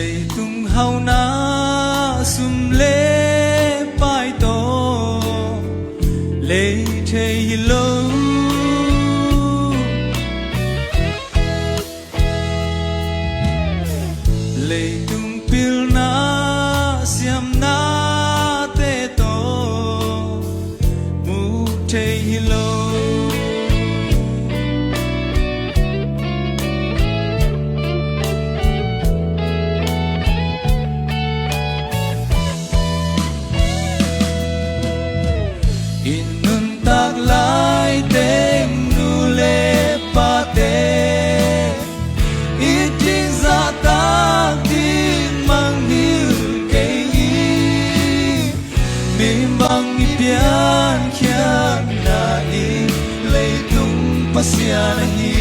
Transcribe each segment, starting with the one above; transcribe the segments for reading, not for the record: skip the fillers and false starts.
lệ tung hao na sum lệ pai to lệ thầy lâu lệ tung pil na siam na te to mu thầy lâu inun tak lai tem nu le pa te itin za tak tin mang hil ke yi bim bang i pian khian na i le tung pasya na hi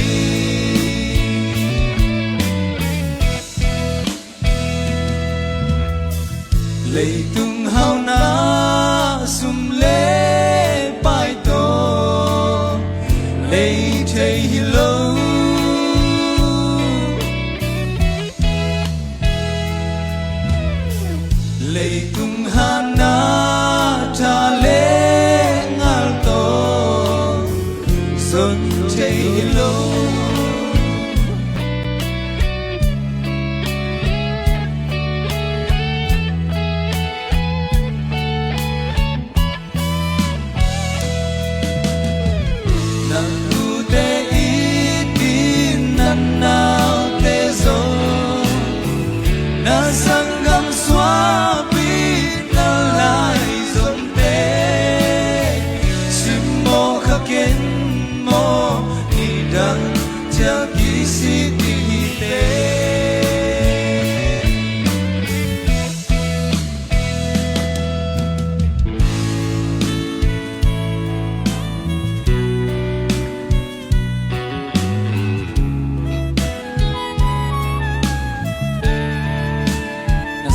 le tung hao na sum le pai to le thầy lâu le tung han na tha le ngal to son thầy lâu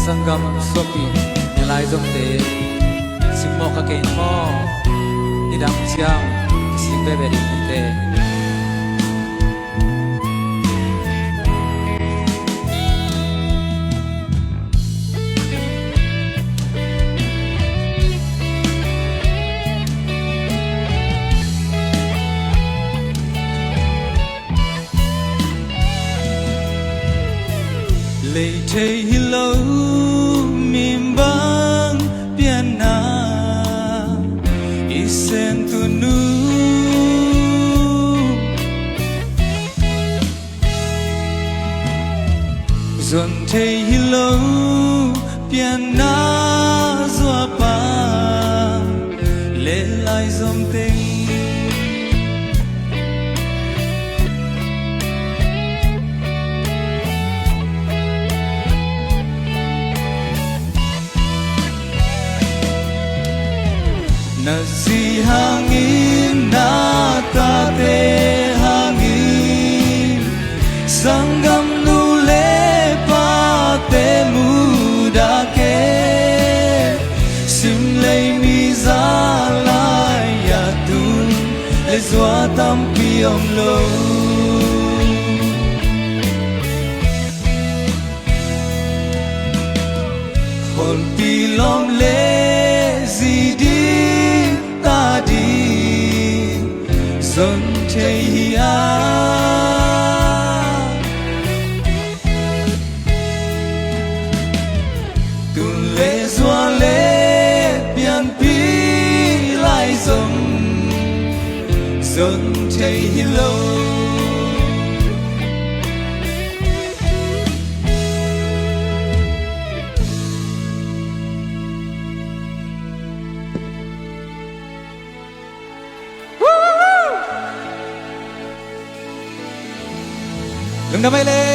Sanggam sopi nilai zong te simmo ka ken mo nidang chiang sing bebe ri te lệ thầy lâu mìm băng pian na isen tu nu dọn thầy lâu pian na doa pa lệ lại dòng tình na si hangin na ta te hangin sanggam nu le pa te mu da ke sim lei mi za lai ya tu le zua tam pi om lo hol pi lom le zi di son thầy hiya tun le zua le pian pi lai zong son thầy lâu đừng đâm bay lên